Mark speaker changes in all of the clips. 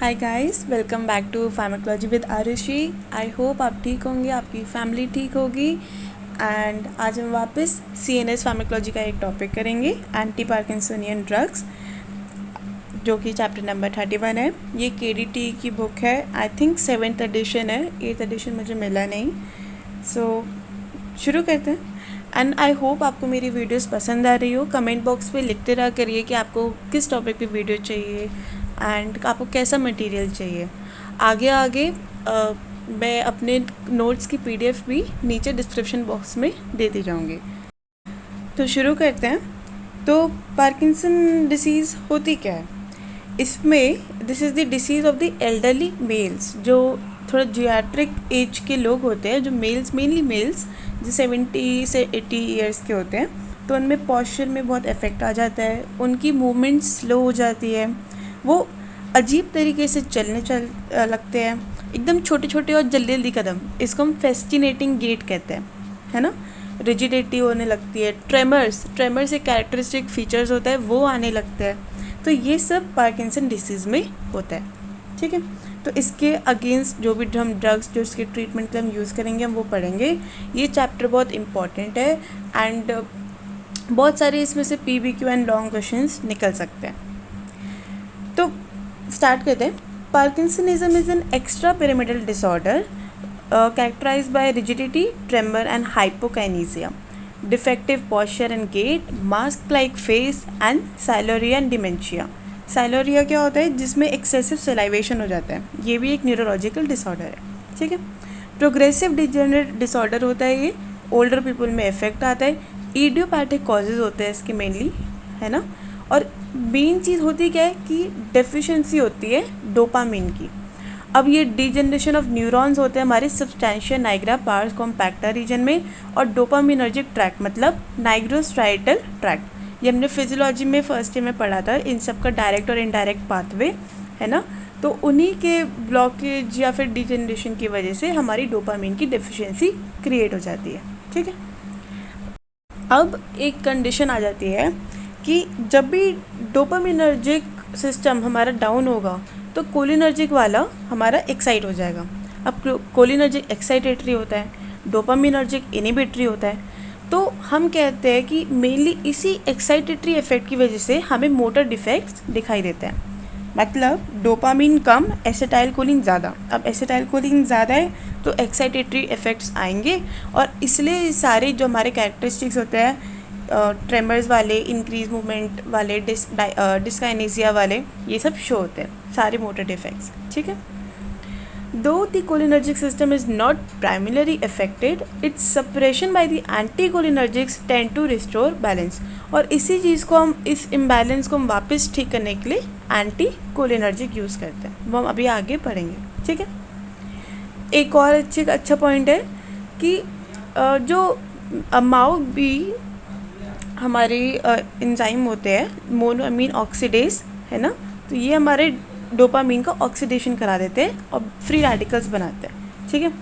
Speaker 1: Hi guys, welcome back to pharmacology with Arushi. I hope आप ठीक होंगे, आपकी फैमिली ठीक होगी। एंड आज हम वापस CNS फार्माकोलॉजी का एक टॉपिक करेंगे, एंटी पार्किंसोनियन ड्रग्स, जो कि चैप्टर नंबर 31 है। ये KDT की बुक है, आई थिंक 7th एडिशन है, 8th एडिशन मुझे मिला नहीं। सो शुरू करते हैं। एंड आई होप आपको मेरी वीडियोस पसंद आ रही हो। कमेंट बॉक्स पे लिखते रहा करिए कि आपको किस टॉपिक पे वीडियो चाहिए एंड आपको कैसा मटेरियल चाहिए। आगे आगे मैं अपने नोट्स की PDF भी नीचे डिस्क्रिप्शन बॉक्स में देती जाऊँगी। तो शुरू करते हैं। तो पार्किंसन डिसीज़ होती क्या है? इसमें this is the disease of the elderly males, जो थोड़ा जियाट्रिक एज के लोग होते हैं, जो मेल्स, मेनली मेल्स जो 70 से 80 ईयर्स के होते हैं, तो उनमें पॉस्चर में बहुत इफेक्ट आ जाता है, उनकी मूवमेंट स्लो हो जाती है, वो अजीब तरीके से चलने लगते हैं, एकदम छोटे छोटे और जल्दी जल्दी कदम। इसको हम फेस्टिनेटिंग गेट कहते हैं, है ना। रिजिडिटी होने लगती है, ट्रेमर्स एक कैरेक्टरिस्टिक फीचर्स होता है, वो आने लगता है। तो ये सब पार्किंसन डिसीज़ में होता है, ठीक है। तो इसके अगेंस्ट जो भी हम ड्रग्स, जो इसके ट्रीटमेंट के हम यूज़ करेंगे, हम वो पढ़ेंगे। ये चैप्टर बहुत इंपॉर्टेंट है एंड बहुत सारे इसमें से PBQ एंड लॉन्ग क्वेश्चंस निकल सकते हैं। तो स्टार्ट करते हैं। Parkinsonism is an extra pyramidal disorder characterized by rigidity, tremor and hypokinesia, defective posture and gait, mask-like face and siluria and dementia. साइलोरिया क्या होता है? जिसमें एक्सेसिव सलाइवेशन हो जाता है। ये भी एक न्यूरोलॉजिकल डिसऑर्डर है, ठीक है। प्रोग्रेसिव डिजेनरेट डिसऑर्डर होता है, ये ओल्डर पीपल में इफेक्ट आता है। इडियोपैथिक कॉजेज होते हैं इसके मेनली, है ना। और मेन चीज़ होती क्या है कि डेफिशिएंसी होती है डोपामिन की। अब ये डिजेनरेशन ऑफ न्यूरॉन्स होते हैं हमारे सब्सटैंशिया नाइग्रा पार्स कॉम्पैक्टा रीजन में, और डोपामिनर्जिक ट्रैक्ट मतलब नाइग्रोस्ट्राइटल ट्रैक्ट। ये हमने फिजियोलॉजी में फर्स्ट ईयर में पढ़ा था, इन सब का डायरेक्ट और इनडायरेक्ट पाथवे, है ना। तो उन्हीं के ब्लॉकेज या फिर डिजेनरेशन की वजह से हमारी डोपामिन की डेफिशिएंसी क्रिएट हो जाती है, ठीक है। अब एक कंडीशन आ जाती है कि जब भी डोपामिनर्जिक सिस्टम हमारा डाउन होगा तो कोलिनर्जिक वाला हमारा एक्साइट हो जाएगा। अब कोलिनर्जिक एक्साइटेटरी होता है, डोपामिनर्जिक इनिबिटरी होता है। तो हम कहते हैं कि मेनली इसी एक्साइटेटरी इफेक्ट की वजह से हमें मोटर डिफेक्ट्स दिखाई देते हैं। मतलब डोपामिन कम, एसिटाइलकोलिन ज़्यादा। अब एसिटाइलकोलिन ज़्यादा है तो एक्साइटेटरी इफेक्ट्स आएंगे, और इसलिए सारे जो हमारे कैरेक्टरिस्टिक्स होते हैं, ट्रेमर्स वाले, इंक्रीज मूवमेंट वाले, डिस्काइनेसिया वाले, ये सब शो होते हैं, सारे मोटर डिफेक्ट्स, ठीक है। Though the cholinergic system is not primarily affected, its suppression by the anti cholinergics tend to restore balance. और इसी चीज़ को हम, इस इम्बैलेंस को हम वापस ठीक करने के लिए एंटी कोलिनर्जिक यूज़ करते हैं, वो हम अभी आगे पढ़ेंगे, ठीक है। एक और अच्छा पॉइंट है कि जो अमाउ भी हमारे एंजाइम होते हैं, मोनोअमीन ऑक्सीडेज, है ना। तो ये हमारे डोपामीन का ऑक्सीडेशन करा देते हैं और फ्री रेडिकल्स बनाते हैं, ठीक है।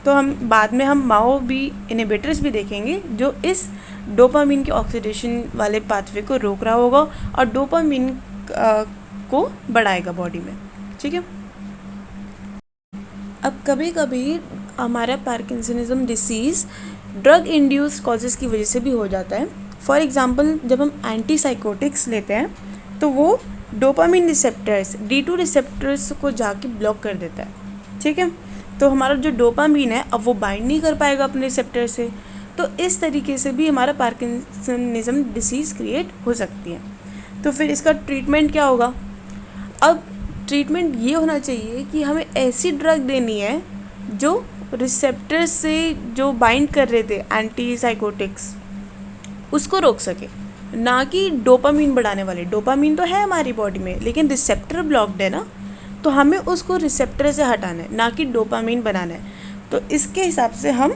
Speaker 1: तो हम बाद में हम माओ भी इनहिबिटर्स भी देखेंगे, जो इस डोपामीन के ऑक्सीडेशन वाले पाथवे को रोक रहा होगा और डोपामीन को बढ़ाएगा बॉडी में, ठीक है। अब कभी कभी हमारा parkinsonism disease drug induced causes की वजह से भी हो जाता है। फॉर एग्ज़ाम्पल, जब हम एंटीसाइकोटिक्स लेते हैं तो वो डोपामिन रिसेप्टर्स, D2 रिसेप्टर्स को जाके ब्लॉक कर देता है, ठीक है। तो हमारा जो डोपामिन है अब वो बाइंड नहीं कर पाएगा अपने रिसेप्टर से। तो इस तरीके से भी हमारा पार्किंसनिज्म डिसीज़ क्रिएट हो सकती है। तो फिर इसका ट्रीटमेंट क्या होगा? अब ट्रीटमेंट ये होना चाहिए कि हमें ऐसी ड्रग देनी है जो रिसेप्टर से जो बाइंड कर रहे थे एंटीसाइकोटिक्स, उसको रोक सके, ना कि डोपामीन बढ़ाने वाले। डोपामीन तो है हमारी बॉडी में, लेकिन रिसेप्टर ब्लॉक्ड है ना, तो हमें उसको रिसेप्टर से हटाना है, ना कि डोपामीन बनाना है। तो इसके हिसाब से हम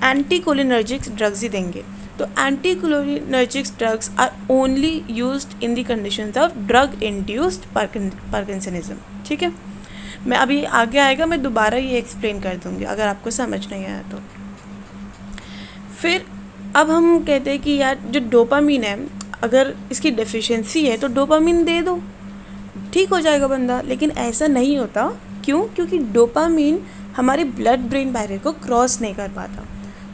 Speaker 1: एंटी कोलिनर्जिक ड्रग्स ही देंगे। तो anti cholinergic drugs are only used in the conditions of drug induced parkinsonism, ठीक है। मैं अभी आगे आएगा, मैं दोबारा ये एक्सप्लेन कर दूँगी अगर आपको समझ नहीं आया तो। फिर अब हम कहते हैं कि यार जो डोपामीन है, अगर इसकी डेफिशिएंसी है तो डोपामिन दे दो। ठीक हो जाएगा बंदा, लेकिन ऐसा नहीं होता। क्यों? क्योंकि डोपामीन हमारे ब्लड ब्रेन बैरियर को क्रॉस नहीं कर पाता।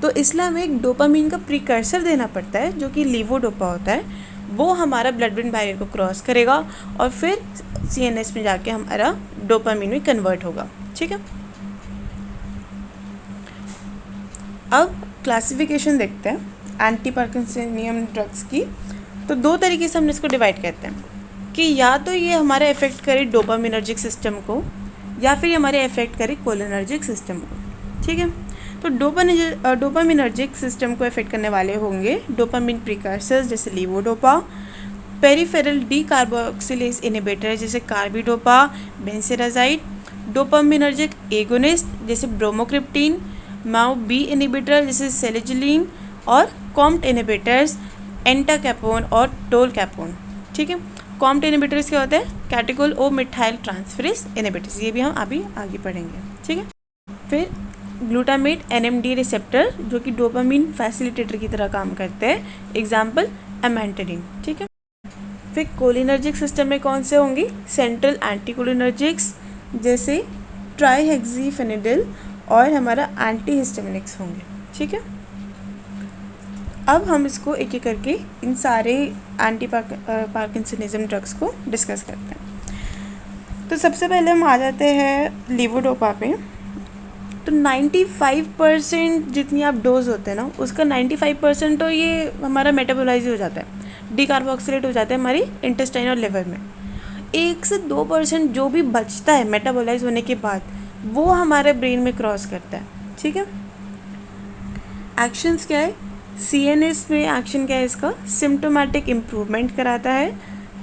Speaker 1: तो इसलिए हमें एक डोपामीन का प्रिकर्सर देना पड़ता है जो कि लीवोडोपा होता है। वो हमारा ब्लड ब्रेन बैरियर को क्रॉस करेगा और फिर CNS में जाके हमारा डोपामीन में कन्वर्ट होगा। ठीक है, अब क्लासिफिकेशन देखते हैं एंटी पार्किंसनियन ड्रग्स की। तो 2 तरीके से हम इसको डिवाइड करते हैं कि या तो ये हमारे इफ़ेक्ट करे डोपामिनर्जिक सिस्टम को या फिर हमारे इफ़ेक्ट करे कोलिनर्जिक सिस्टम को। ठीक है, तो डोपामिनर्जिक सिस्टम को इफ़ेक्ट करने वाले होंगे डोपामिन प्रिकर्सर्स जैसे levodopa, peripheral D carboxylase inhibitor जैसे कार्बिडोपा, बेंसेराजाइड, डोपामिनर्जिक एगोनिस्ट जैसे ब्रोमोक्रिप्टिन, माओ बी इनहिबिटर जैसे सेलिजिलिन और कॉम्ट इनहिबिटर्स एंटाकैपोन और टोलकैपोन। ठीक है, कॉम्ट इनहिबिटर्स क्या होते हैं? Catechol O methyl transferase inhibitors. ये भी हम अभी आगे पढ़ेंगे। ठीक है, फिर ग्लूटामेट NMDA रिसेप्टर जो कि डोपामिन फैसिलिटेटर की तरह काम करते हैं, एग्जाम्पल एमेंटेडिन। ठीक है, फिर कोलिनर्जिक सिस्टम में कौन से होंगी? सेंट्रल एंटीकोलिनर्जिक्स जैसे ट्राईहेक्सीफेनिडिल और हमारा एंटीहिस्टामिनिक्स होंगे। ठीक है, अब हम इसको एक एक करके इन सारे एंटी पार्किंसनिज्म ड्रग्स को डिस्कस करते हैं। तो सबसे पहले हम आ जाते हैं लीवोडोपा पे। तो 95% जितनी आप डोज होते हैं ना, उसका 95% तो ये हमारा मेटाबोलाइज हो जाता है, डीकार्बोक्सिलेट हो जाता है हमारी इंटेस्टाइन और लिवर में। 1 से 2% जो भी बचता है मेटाबोलाइज होने के बाद, वो हमारे ब्रेन में क्रॉस करता है। ठीक है, एक्शंस क्या है? CNS में एक्शन क्या है इसका? सिम्टोमेटिक इम्प्रूवमेंट कराता है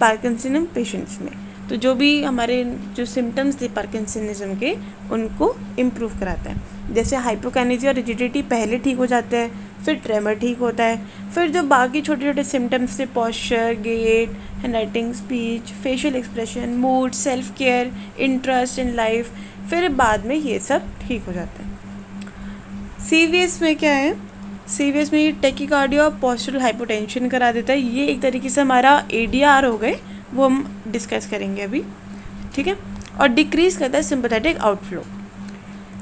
Speaker 1: पार्किंसनिज्म पेशेंट्स में। तो जो भी हमारे जो सिम्टम्स थे पार्किंसनिज्म के, उनको इम्प्रूव कराता है। जैसे हाइपोकाइनेसिया और रिजिडिटी पहले ठीक हो जाते हैं, फिर ट्रेमर ठीक होता है, फिर जो बाकी छोटे छोटे सिम्टम्स थे, posture, gait, handwriting, speech, facial expression, mood, self care, interest in life, फिर बाद में ये सब ठीक हो जाते हैं। CVS में क्या है? CVS में ये टेकिकार्डिया और पोस्चरल हाइपोटेंशन करा देता है। ये एक तरीके से हमारा ADR हो गए, वो हम डिस्कस करेंगे अभी। ठीक है, और डिक्रीज करता है सिंपैथेटिक आउटफ्लो।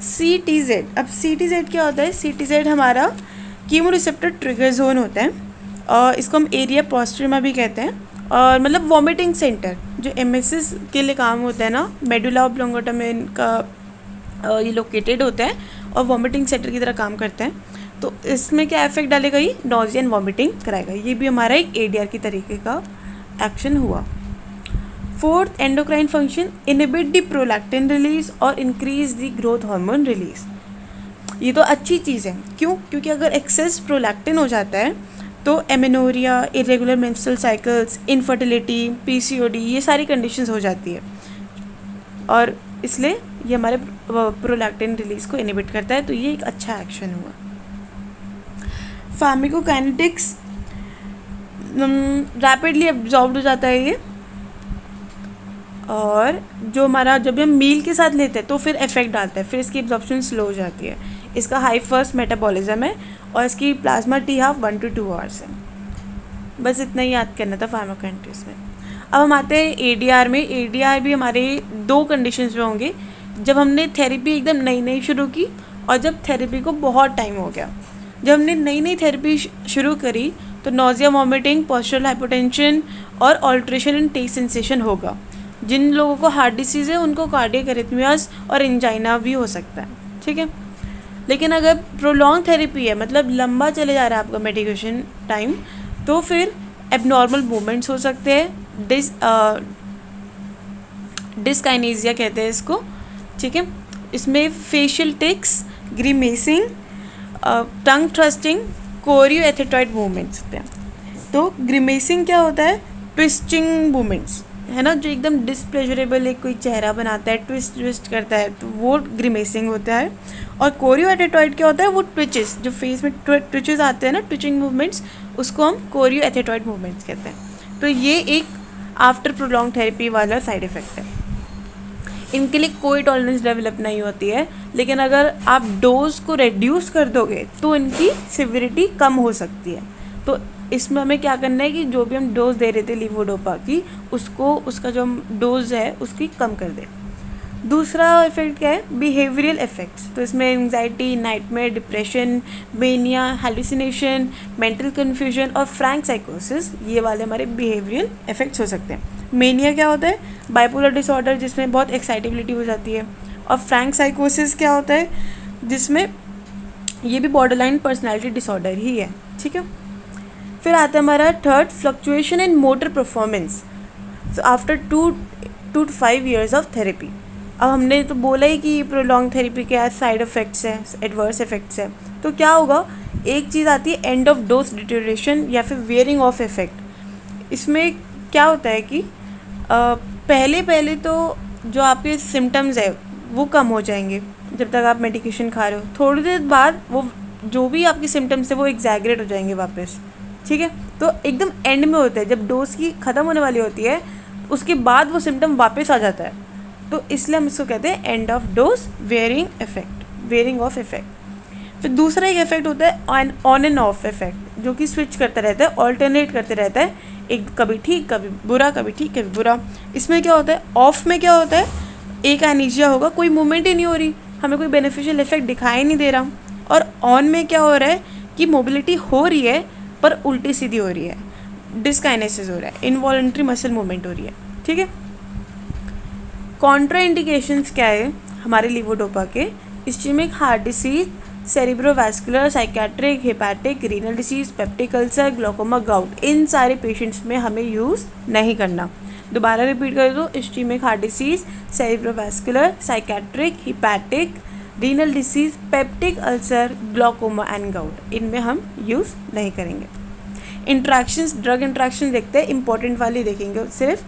Speaker 1: CTZ, अब CTZ क्या होता है? CTZ हमारा कीमो रिसेप्टर ट्रिगर जोन होता है और इसको हम एरिया पोस्ट्रिमा भी कहते हैं। और मतलब वॉमिटिंग सेंटर जो MSS के लिए काम होता है ना, मेडुला ऑब्लोंगेटा में इनका ये लोकेटेड होता है और वॉमिटिंग सेंटर की तरह काम करते हैं। तो इसमें क्या इफेक्ट डालेगा? ये नॉजिया एंड वॉमिटिंग कराएगा। ये भी हमारा एक ADR की तरीके का एक्शन हुआ। 4th endocrine function, inhibit the prolactin release और increase the growth hormone release. ये तो अच्छी चीज़ है। क्यों? क्योंकि अगर एक्सेस प्रोलैक्टिन हो जाता है तो amenorrhoea, irregular menstrual cycles, infertility, PCOD, ये सारी कंडीशंस हो जाती है और इसलिए ये हमारे प्रोलैक्टिन रिलीज को इनहिबिट करता है। तो ये एक अच्छा एक्शन हुआ। फार्माकोकाइनेटिक्स, रैपिडली एब्जॉर्ब्ड हो जाता है ये, और जो हमारा जब हम मील के साथ लेते हैं तो फिर इफेक्ट डालता है, फिर इसकी एब्जॉर्प्शन स्लो हो जाती है। इसका हाई फर्स्ट मेटाबॉलिज्म है और इसकी प्लाज्मा T12 1 to 2 आवर्स है। बस इतना ही याद करना था फार्माकोकाइनेटिक्स में। अब हम आते हैं ADR में। ADR भी हमारे 2 कंडीशंस में होंगे, जब हमने थेरेपी एकदम नई शुरू की और जब थेरेपी को बहुत टाइम हो गया। जब हमने नई थेरेपी शुरू करी तो नॉजिया, वॉमिटिंग, पोस्चरल हाइपोटेंशन और ऑल्ट्रेशन इन टेस्ट सेंसेशन होगा। जिन लोगों को हार्ट डिसीज़ है उनको कार्डियक एरिथमियास और एंजाइना भी हो सकता है। ठीक है, लेकिन अगर प्रोलॉन्ग थेरेपी है, मतलब लंबा चले जा रहा है आपका मेडिकेशन टाइम, तो फिर एबनॉर्मल मूवमेंट्स हो सकते हैं। डिस्काइनेसिया कहते हैं इसको। ठीक है, इसमें फेशियल टिक्स, ग्रीमेसिंग, टंग थ्रस्टिंग, कोरियोएथेटॉइड मूवमेंट्स होते हैं। तो ग्रीमेसिंग क्या होता है? ट्विस्टिंग मूवमेंट्स है ना, जो एकदम डिसप्लेजरेबल एक कोई चेहरा बनाता है, ट्विस्ट करता है, तो वो ग्रीमेसिंग होता है। और कोरियोएथेटॉइड क्या होता है? वो ट्विचेस, जो फेस में ट्विचेस आते हैं ना, ट्विचिंग मूवमेंट्स, उसको हम कोरियोएथेटॉइड मूवमेंट्स कहते हैं। तो ये एक आफ्टर प्रोलॉन्ग थेरेपी वाला साइड इफ़ेक्ट है। इनके लिए कोई टॉलरेंस डेवलप नहीं होती है, लेकिन अगर आप डोज को रिड्यूस कर दोगे तो इनकी सिविरिटी कम हो सकती है। तो इसमें हमें क्या करना है कि जो भी हम डोज दे रहे थे लीवोडोपा की, उसको उसका जो डोज है उसकी कम कर दें। दूसरा इफेक्ट क्या है, बिहेवियरल इफेक्ट्स। तो इसमें anxiety, nightmare, depression, mania, hallucination, mental confusion और फ्रैंक साइकोसिस, ये वाले हमारे बिहेवियरल इफेक्ट्स हो सकते हैं। मेनिया क्या होता है, बाइपोलर डिसऑर्डर जिसमें बहुत एक्साइटेबिलिटी हो जाती है। और फ्रैंक साइकोसिस क्या होता है, जिसमें ये भी बॉर्डरलाइन पर्सनैलिटी डिसऑर्डर ही है, ठीक है। फिर आता है हमारा third, fluctuation in motor performance after 2 to 5 years of therapy. अब हमने तो बोला ही कि प्रोलॉन्ग थेरेपी के साइड इफ़ेक्ट्स हैं, एडवर्स इफेक्ट्स हैं। तो क्या होगा, एक चीज़ आती है एंड ऑफ डोज डिटेरियोरेशन या फिर वेयरिंग ऑफ इफेक्ट। इसमें क्या होता है कि पहले तो जो आपके सिम्टम्स है वो कम हो जाएंगे जब तक आप मेडिकेशन खा रहे हो। थोड़ी देर बाद वो जो भी आपके सिम्टम्स है वो एग्जैगरेट हो जाएंगे वापस, ठीक है। तो एकदम एंड में होता है, जब डोज की ख़त्म होने वाली होती है उसके बाद वो सिम्टम वापस आ जाता है। तो इसलिए हम इसको कहते हैं end of dose wearing of effect. फिर दूसरा एक इफेक्ट होता है ऑन एंड ऑफ इफेक्ट, जो कि स्विच करता रहता है, ऑल्टरनेट करते रहता है, एक कभी ठीक कभी बुरा, कभी ठीक कभी बुरा। इसमें क्या होता है, ऑफ में क्या होता है, एक एनीजिया होगा, कोई मूवमेंट ही नहीं हो रही, हमें कोई बेनिफिशियल इफेक्ट दिखाई नहीं दे रहा। और ऑन में क्या हो रहा है कि मोबिलिटी हो रही है पर उल्टी सीधी हो रही है, डिस्काइनेसिस हो रहा है, इनवॉलंटरी मसल मूवमेंट हो रही है, ठीक है। कॉन्ट्रा इंडिकेशंस क्या है हमारे लीवोडोपा के, ischemic heart disease, cerebrovascular, psychiatric, hepatic, renal disease, peptic ulcer, glaucoma, gout, इन सारे पेशेंट्स में हमें यूज़ नहीं करना। दोबारा रिपीट कर दो, ischemic heart disease, cerebrovascular, psychiatric, hepatic, renal disease, peptic ulcer, glaucoma and gout, इनमें हम यूज़ नहीं करेंगे। इंट्रैक्शंस, ड्रग इंट्रैक्शन देखते हैं, इंपॉर्टेंट वाली देखेंगे सिर्फ।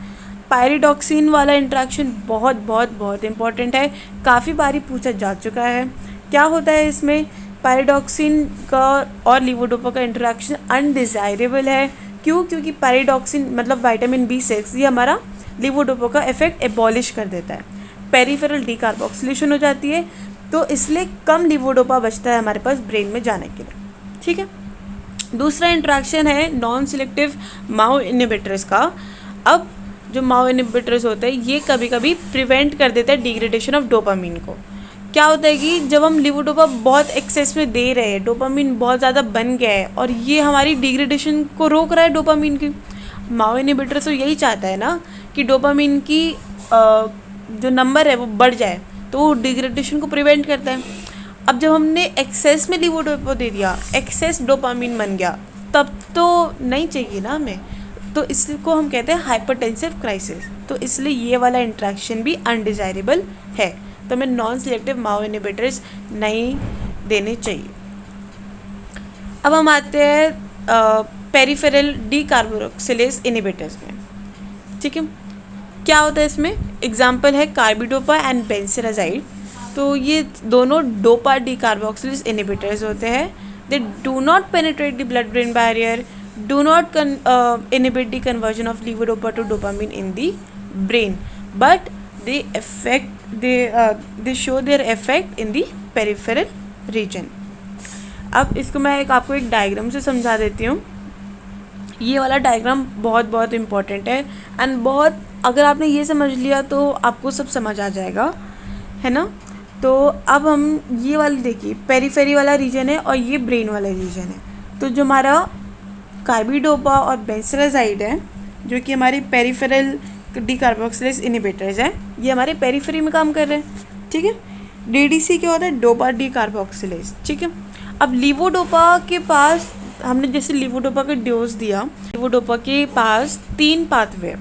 Speaker 1: पायरिडॉक्सिन वाला इंट्रैक्शन बहुत बहुत बहुत इंपॉर्टेंट है, काफ़ी बारी पूछा जा चुका है। क्या होता है इसमें, पायरिडॉक्सिन का और लीवोडोपा का इंट्रैक्शन अनडिज़ायरेबल है। क्यों, क्योंकि पायरिडॉक्सिन मतलब विटामिन B6, ये हमारा लीवोडोपा का इफेक्ट एबॉलिश कर देता है, पेरिफेरल डीकार्बोक्सिलेशन हो जाती है, तो इसलिए कम लीवोडोपा बचता है हमारे पास ब्रेन में जाने के लिए, ठीक है। दूसरा इंट्रैक्शन है नॉन सिलेक्टिव माओ इनहिबिटर्स का। अब जो माओ इनहिबिटर्स होते हैं ये कभी कभी प्रिवेंट कर देता है डिग्रेडेशन ऑफ डोपामीन को। क्या होता है कि जब हम लीवोडोपा बहुत एक्सेस में दे रहे हैं, डोपामीन बहुत ज़्यादा बन गया है और ये हमारी डिग्रेडेशन को रोक रहा है डोपामीन की। माओ इनहिबिटर तो यही चाहता है ना कि डोपामीन की जो नंबर है वो बढ़ जाए, तो वो डिग्रेडेशन को प्रिवेंट करता है। अब जब हमने एक्सेस में लीवोडोपा दे दिया, एक्सेस डोपामीन बन गया, तब तो नहीं चाहिए ना हमें, तो इसको हम कहते हैं हाइपरटेंसिव क्राइसिस। तो इसलिए ये वाला इंट्रैक्शन भी अनडिज़ायरेबल है, तो हमें नॉन सिलेक्टिव माओ इनहिबिटर्स नहीं देने चाहिए। अब हम आते हैं पेरिफेरल डीकार्बोक्सिलेज इनहिबिटर्स में, ठीक है। क्या होता है इसमें, एग्जाम्पल है कार्बिडोपा एंड बेंसेराजाइड। तो ये दोनों डोपा डीकार्बोक्सिलेज इनहिबिटर्स होते हैं। They do not penetrate the blood brain barrier, do not inhibit the conversion of levodopa to dopamine in the brain, but they show their effect in the peripheral region. अब इसको मैं आपको एक diagram से समझा देती हूँ। ये वाला डायग्राम बहुत बहुत इम्पॉर्टेंट है एंड बहुत, अगर आपने ये समझ लिया तो आपको सब समझ आ जाएगा, है ना। तो अब हम ये वाली देखिए, पेरिफेरी वाला रीजन है और ये ब्रेन वाला रीजन है। तो जो हमारा कार्बिडोपा और बेंसेराजाइड है, जो कि हमारी पेरिफेरल डीकार्बोक्सिलेज इनहिबिटर्स हैं, ये हमारे पेरिफेरी में काम कर रहे हैं, ठीक है। DDC क्या होता है, डोपा डीकार्बोक्सिलेज, ठीक है। अब लीवोडोपा के पास हमने जैसे लीवोडोपा का डोज दिया, लीवोडोपा के पास 3 पाथवे,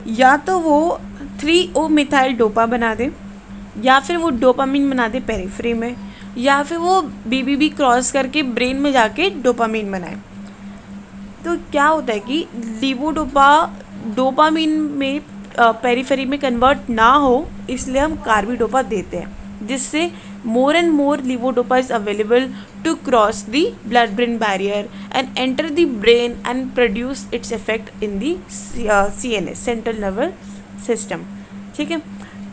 Speaker 1: या तो वो 3O मिथाइल डोपा बना दे, या फिर वो डोपामीन बना दे पेरिफेरी में, या फिर वो BBB क्रॉस करके ब्रेन में जाके डोपामीन बनाए। तो क्या होता है कि लीवोडोपा डोपामीन में पेरिफेरी में कन्वर्ट ना हो, इसलिए हम कार्बिडोपा देते हैं, जिससे more and more levodopa is available to cross the blood brain barrier and enter the brain and produce its effect in the CNS, central nervous system, ठीक है।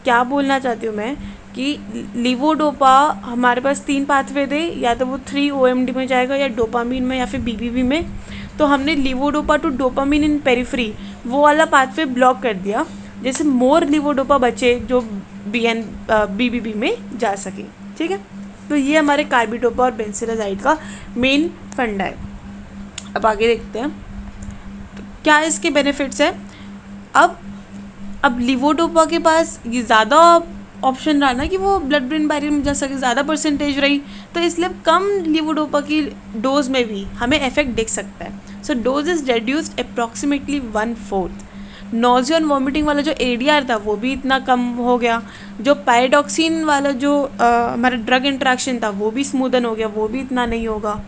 Speaker 1: क्या बोलना चाहती हूँ मैं कि लीवोडोपा हमारे पास 3 पाथवे दे, या तो वो 3OMD में जाएगा, या डोपामीन में, या फिर BBB में। तो हमने levodopa to dopamine in periphery वो वाला पाथवे ब्लॉक कर दिया, जैसे मोर लीवोडोपा बचे जो बीबीबी में जा सके। ठीक है, तो ये हमारे कार्बिडोपा और बेंसेलाजाइड का मेन फंडा है। अब आगे देखते हैं तो क्या इसके बेनिफिट्स है। अब लीवोडोपा के पास ये ज़्यादा ऑप्शन रहा ना कि वो ब्लड ब्रेन बैरियर में जा सके, ज़्यादा परसेंटेज रही, तो इसलिए कम लीवोडोपा की डोज में भी हमें इफेक्ट दिख सकता है। So dose is reduced approximately 1/4। Nausea और वॉमिटिंग वाला जो ADR था वो भी इतना कम हो गया। जो पायरोक्सिन वाला जो हमारा ड्रग इंट्रैक्शन था वो भी स्मूदन हो गया, वो भी इतना नहीं होगा।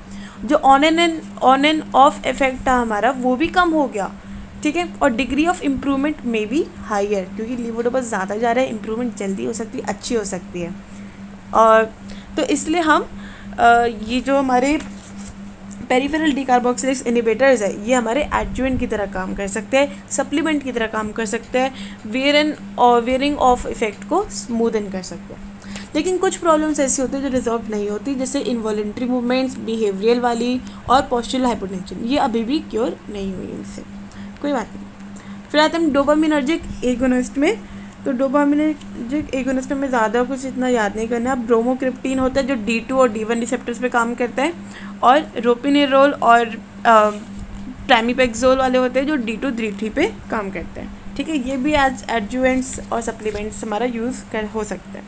Speaker 1: जो ऑन एंड ऑफ इफेक्ट था हमारा वो भी कम हो गया। ठीक है, और डिग्री ऑफ इम्प्रूवमेंट में भी हायर, क्योंकि लीवोडोपा ज़्यादा जा रहा है, इम्प्रूवमेंट जल्दी हो सकती है, अच्छी हो सकती है। और तो इसलिए हम ये जो हमारे पेरिफेरल डीकार्बोक्सिलेज इनहिबिटर्स है ये हमारे एडजुवेंट की तरह काम कर सकते हैं, सप्लीमेंट की तरह काम कर सकते हैं, वेयरिंग ऑफ इफेक्ट को स्मूदन कर सकते हैं। लेकिन कुछ प्रॉब्लम्स ऐसी होती है जो रिजॉल्व नहीं होती, जैसे इनवॉलेंट्री मूवमेंट्स, बिहेवियरल वाली और पोस्चरल हाइपोटेंशन, ये अभी भी क्योर नहीं हुई इनसे, कोई बात नहीं। फिर आते हैं डोपामिनर्जिक एगोनिस्ट में। तो डोपामिनर्जिक एगोनिस्ट में ज़्यादा कुछ इतना याद नहीं करना। ब्रोमोक्रिप्टीन होता है जो D2 और D1 रिसेप्टर्स पे काम करता है, और रोपिनेरोल और ट्रामिपेक्सोल वाले होते हैं जो D2 D3 पे काम करते हैं। ठीक है, ये भी एज एडजुवेंट्स और सप्लीमेंट्स हमारा यूज़ हो सकता है।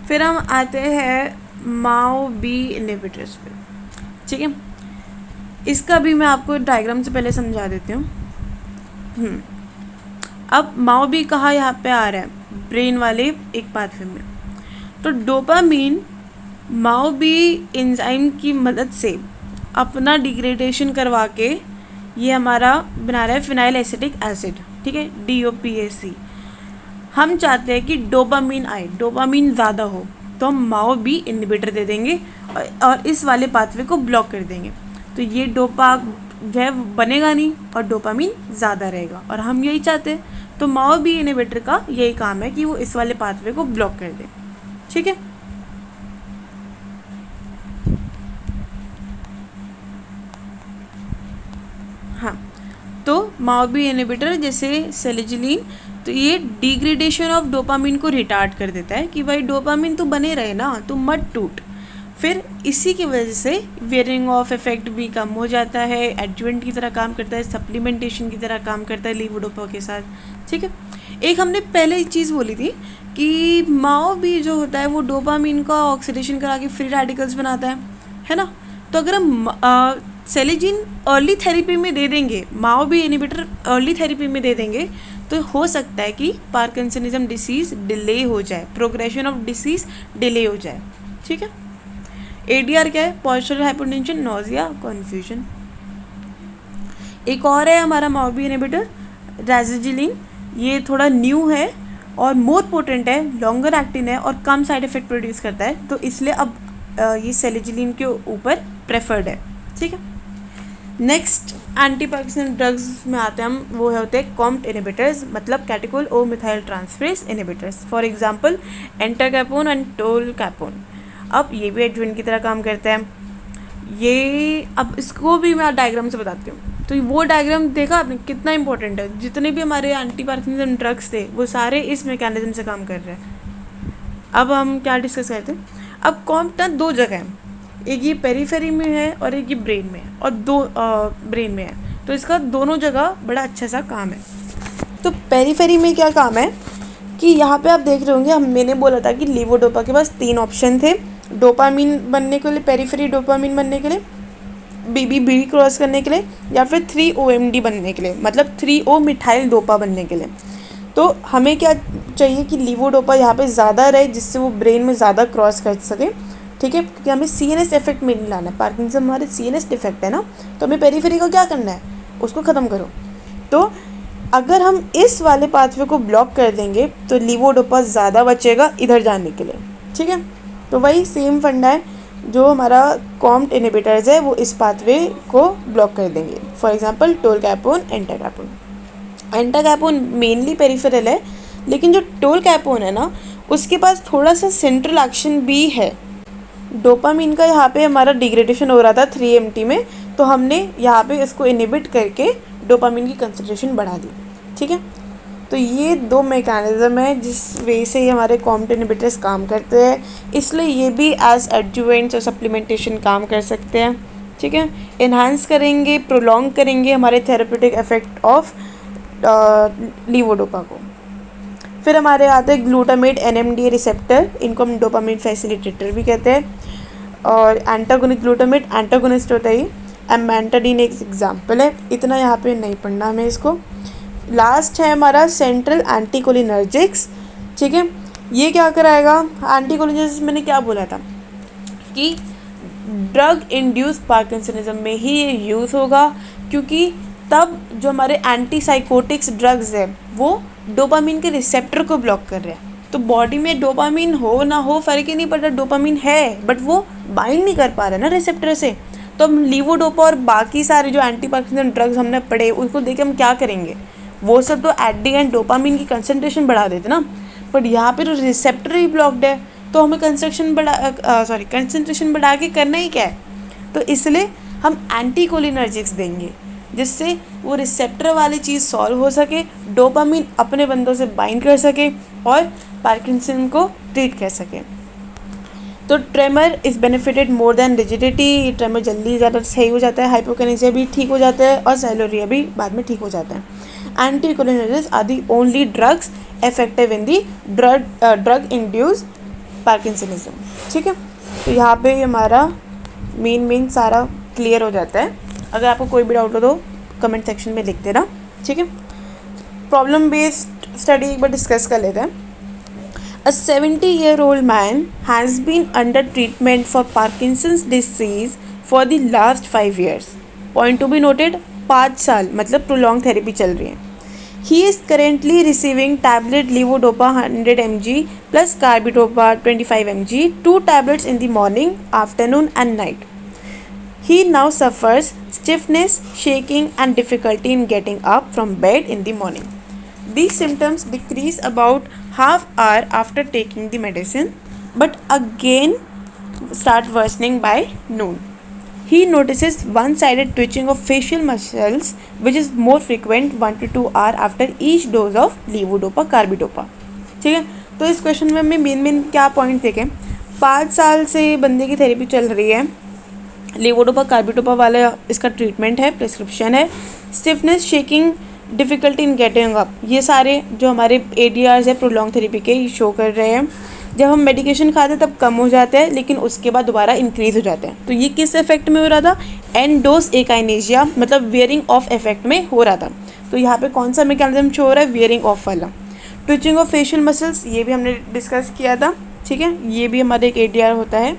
Speaker 1: फिर हम आते हैं MAO-B इनहिबिटर्स पे। ठीक है, इसका भी मैं आपको डायग्राम से पहले समझा देती हूँ। अब MAO-B कहाँ यहाँ पे आ रहा है, ब्रेन वाले एक पाथवे में। तो डोपामीन MAO-B एंजाइम की मदद से अपना डिग्रेडेशन करवा के ये हमारा बना रहा है फिनाइल एसिटिक एसिड। ठीक है, DOPAC। हम चाहते हैं कि डोपामीन आए, डोपामीन ज़्यादा हो, तो हम MAO-B इनहिबिटर दे देंगे और इस वाले पाथवे को ब्लॉक कर देंगे। तो ये डोपा जो है बनेगा नहीं और डोपामीन ज़्यादा रहेगा, और हम यही चाहते हैं। तो MAO-B इनहिबिटर का यही काम है कि वो इस वाले पाथवे को ब्लॉक कर दे। ठीक है, हाँ, तो MAO-B इनहिबिटर जैसे सेलिजिलिन, तो ये डिग्रेडेशन ऑफ डोपामीन को रिटार्ड कर देता है कि भाई डोपामीन तो बने रहे ना, तो मत टूट। फिर इसी की वजह से वेयरिंग ऑफ इफेक्ट भी कम हो जाता है, एडजुवेंट की तरह काम करता है, सप्लीमेंटेशन की तरह काम करता है लीवोडोपा के साथ। ठीक है, एक हमने पहले एक चीज़ बोली थी कि MAO-B जो होता है वो डोपामीन का ऑक्सीडेशन करा के फ्री रेडिकल्स बनाता है ना। तो अगर हम सेलिजिन अर्ली थेरेपी में दे देंगे, MAO-B इनहिबिटर अर्ली थेरेपी में दे देंगे, तो हो सकता है कि पार्किंसनिज्म डिसीज़ डिले हो जाए, प्रोग्रेशन ऑफ डिसीज़ डिले हो जाए। ठीक है, ADR क्या है, पोस्चरल हाइपोटेंशन, नोजिया, कन्फ्यूजन। एक और है हमारा MAO-B इनहिबिटर राजेजिलिन, ये थोड़ा न्यू है और मोर पोटेंट है, लॉन्गर एक्टिंग है और कम साइड इफेक्ट प्रोड्यूस करता है, तो इसलिए अब ये सेलिजिलिन के ऊपर प्रेफर्ड है। ठीक है, नेक्स्ट एंटीपार्किंसन ड्रग्स में आते हैं हम, वो होते हैं COMT इनहिबिटर्स, मतलब catechol O methyl transferase inhibitors. For example entacapone and tolcapone. अब ये भी एडजुवेंट की तरह काम करते हैं। ये अब इसको भी मैं डायग्राम से बताती हूँ। तो वो डायग्राम देखा आपने कितना इंपॉर्टेंट है, जितने भी हमारे एंटी पार्किंसन ड्रग्स थे वो सारे इस मैकेनिज्म से काम कर रहे हैं। अब हम क्या डिस्कस करते हैं। अब COMT ना दो जगह है, एक ये पेरीफेरी में है और एक ये ब्रेन में है, और दो ब्रेन में है, तो इसका दोनों जगह बड़ा अच्छा सा काम है। तो पेरीफेरी में क्या काम है कि यहाँ पे आप देख रहे होंगे, मैंने बोला था कि लीवोडोपा के पास 3 ऑप्शन थे डोपामीन बनने के लिए, पेरीफेरी डोपामीन बनने के लिए, BBB क्रॉस करने के लिए, या फिर 3-OMD बनने के लिए, मतलब 3O मिथाइल डोपा बनने के लिए। तो हमें क्या चाहिए कि लीवोडोपा यहाँ पे ज़्यादा रहे, जिससे वो ब्रेन में ज़्यादा क्रॉस कर सके। ठीक है, क्योंकि हमें CNS इफेक्ट में नहीं लाना है, पार्किंसन हमारे CNS डिफेक्ट है ना, तो हमें पेरीफेरी को क्या करना है, उसको ख़त्म करो। तो अगर हम इस वाले पाथवे को ब्लॉक कर देंगे तो लीवोडोपा ज़्यादा बचेगा इधर जाने के लिए। ठीक है, तो वही सेम फंडा है, जो हमारा COMT इनहिबिटर्स है वो इस पाथवे को ब्लॉक कर देंगे। For example tolcapone, entacapone. Entacapone mainly peripheral है, लेकिन जो टोलकैपोन है ना उसके पास थोड़ा सा सेंट्रल एक्शन भी है। डोपामीन का यहाँ पे हमारा डिग्रेडेशन हो रहा था 3-MT में, तो हमने यहाँ पे इसको इनहिबिट करके डोपामिन की कंसंट्रेशन बढ़ा दी। ठीक है, तो ये 2 मैकेनिज़्म है जिस वे से ये हमारे कॉम्ट इनहिबिटर्स काम करते हैं, इसलिए ये भी एज एडजुवेंट्स और सप्लीमेंटेशन काम कर सकते हैं। ठीक है, इन्हांस करेंगे, प्रोलॉन्ग करेंगे हमारे थेरेप्यूटिक इफेक्ट ऑफ लीवोडोपा को। फिर हमारे आते हैं ग्लूटामेट NMDA रिसेप्टर, इनको हम डोपामिन फैसिलिटेटर भी कहते हैं, और एंटागोनिक ग्लूटामेट एंटागोनिस्ट होता है ये। एमेंटाडीन एक एग्जाम्पल है, इतना यहाँ पे नहीं पढ़ना हमें इसको। लास्ट है हमारा सेंट्रल एंटीकोलिनर्जिक्स। ठीक है, ये क्या कराएगा? एंटीकोलिनर्जिक्स मैंने क्या बोला था कि ड्रग इंड्यूस पार्किंसनिज्म में ही ये यूज़ होगा, क्योंकि तब जो हमारे एंटीसाइकोटिक्स ड्रग्स है वो डोपामिन के रिसेप्टर को ब्लॉक कर रहे हैं। तो बॉडी में डोपामिन हो ना हो फ़र्क ही नहीं पड़ता, डोपामिन है बट वो बाइंड नहीं कर पा रहा है ना रिसेप्टर से। तो हम लीवोडोपा और बाकी सारे जो एंटी पार्किंसन ड्रग्स हमने पढ़े उनको देख के हम क्या करेंगे, वो सब तो एट द एंड डोपामिन की कंसंट्रेशन बढ़ा देते ना, बट यहाँ पे तो रिसेप्टर ही ब्लॉक्ड है, तो हमें कंसंट्रेशन बढ़ा के करना ही क्या है? तो इसलिए हम एंटीकोलिनर्जिक्स देंगे जिससे वो रिसेप्टर वाली चीज़ सॉल्व हो सके, डोपामिन अपने बंदों से बाइंड कर सके और पार्किंसन को ट्रीट कर सके। तो tremor is benefited more than rigidity, tremor जल्दी ज़्यादा सही हो जाता है, हाइपोकिनेसिया भी ठीक हो जाता है और सैलोरिया भी बाद में ठीक हो जाता है। Anticholinergics are the only drugs effective in the drug induce parkinsonism. ठीक है, तो यहाँ पे हमारा मेन सारा क्लियर हो जाता है। अगर आपको कोई भी डाउट हो तो कमेंट सेक्शन में लिख देना। ठीक है, प्रॉब्लम बेस्ड स्टडी एक बार डिस्कस कर लेते हैं। A 70-year-old man has been under treatment for Parkinson's disease for the last 5 years. Point to be noted, 5 साल मतलब prolonged therapy चल रही है। He is currently receiving tablet levodopa 100 mg plus carbidopa 25 mg, 2 tablets in the morning, afternoon and night. He now suffers stiffness, shaking and difficulty in getting up from bed in the morning. These symptoms decrease about half hour after taking the medicine, but again start worsening by noon. He notices one-sided twitching of facial muscles, which is more frequent 1 to 2 hours after each dose of levodopa carbidopa. ठीक है, तो इस question में हमें main क्या point देखें। 5 साल से बंदे की थेरेपी चल रही है, लेवोडोपा कार्बिडोपा वाला इसका ट्रीटमेंट है, प्रिस्क्रिप्शन है। Stiffness, shaking, difficulty in getting up, ये सारे जो हमारे ADRs है प्रोलॉन्ग थेरेपी के शो कर रहे हैं। जब हम मेडिकेशन खाते हैं तब कम हो जाते हैं, लेकिन उसके बाद दोबारा इंक्रीज़ हो जाते हैं। तो ये किस इफेक्ट में हो रहा था? एंड डोज एकाइनेशिया मतलब वेयरिंग ऑफ इफेक्ट में हो रहा था। तो यहाँ पे कौन सा मैकेनिज्म शो हो रहा है? वेयरिंग ऑफ वाला। ट्विचिंग ऑफ फेशियल मसल्स, ये भी हमने डिस्कस किया था। ठीक है, ये भी हमारे एक ADR होता है।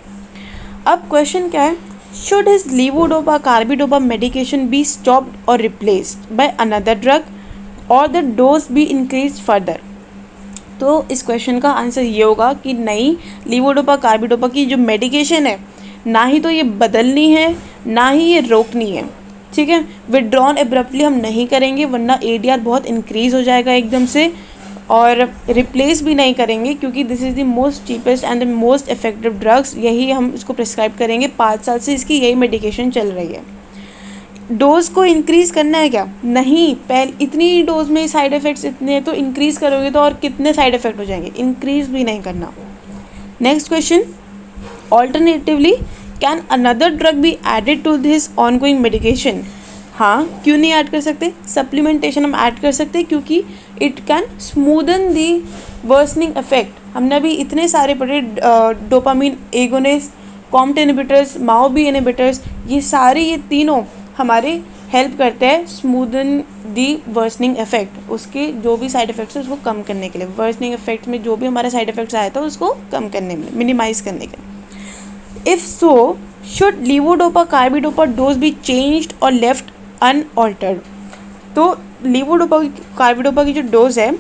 Speaker 1: अब क्वेश्चन क्या है? Should his levodopa carbidopa medication be stopped or replaced by another drug or the dose be increased further? तो इस क्वेश्चन का आंसर ये होगा कि नहीं, लीवोडोपा कार्बिडोपा की जो मेडिकेशन है ना ही तो ये बदलनी है ना ही ये रोकनी है। ठीक है, विड्रॉन एब्रप्टली हम नहीं करेंगे वरना ADR बहुत इंक्रीज़ हो जाएगा एकदम से, और रिप्लेस भी नहीं करेंगे क्योंकि this is the most cheapest and the most effective drugs, यही हम इसको प्रिस्क्राइब करेंगे। 5 साल से इसकी यही मेडिकेशन चल रही है। डोज को इंक्रीज़ करना है क्या? नहीं, पहले इतनी डोज में साइड इफ़ेक्ट्स इतने हैं, तो इंक्रीज़ करोगे तो और कितने साइड इफ़ेक्ट हो जाएंगे, इंक्रीज़ भी नहीं करना। Next question, alternatively can another drug be added to this ongoing medication? हाँ, क्यों नहीं ऐड कर सकते? सप्लीमेंटेशन हम ऐड कर सकते हैं क्योंकि it can smoothen the worsening effect. हमने अभी इतने सारे पढ़े, dopamine agonist, COMT inhibitors, MAO B inhibitors, ये सारे ये तीनों हमारे हेल्प करते हैं स्मूदन दी वर्सनिंग इफेक्ट, उसके जो भी साइड इफेक्ट्स है उसको कम करने के लिए। वर्सनिंग इफेक्ट में जो भी हमारे साइड इफेक्ट्स आए थे उसको कम करने में, मिनिमाइज़ करने के लिए। If so, should levodopa carbidopa dose be changed और लेफ्ट अनऑल्टर्ड? तो लीवोडोपा कार्बिडोपा की जो डोज़ है,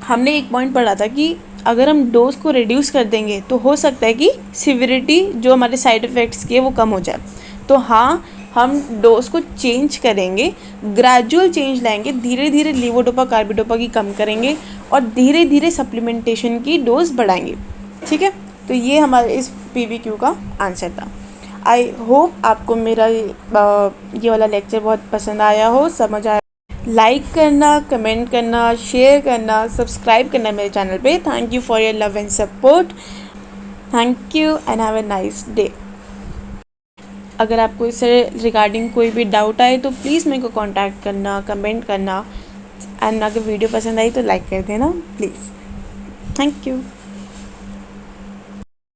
Speaker 1: हमने एक पॉइंट पढ़ा था कि अगर हम डोज़ को रिड्यूस कर देंगे तो हो सकता है कि सिविरिटी जो हमारे साइड इफ़ेक्ट्स की है वो कम हो जाए। तो हाँ, हम डोज़ को चेंज करेंगे, ग्रेजुअल चेंज लाएंगे, धीरे धीरे लीवोडोपा कार्बिडोपा की कम करेंगे और धीरे धीरे सप्लीमेंटेशन की डोज बढ़ाएंगे। ठीक है, तो ये हमारे इस PBQ का आंसर था। आई होप आपको मेरा ये वाला लेक्चर बहुत पसंद आया हो, समझ आया। लाइक करना, कमेंट करना, शेयर करना, सब्सक्राइब करना मेरे चैनल पे। Thank you for your love and support. Thank you and have a nice day. अगर आपको इससे रिगार्डिंग कोई भी डाउट आए तो प्लीज़ मेरे को कांटेक्ट करना, कमेंट करना, एंड अगर वीडियो पसंद आई तो लाइक कर देना प्लीज़। Thank you.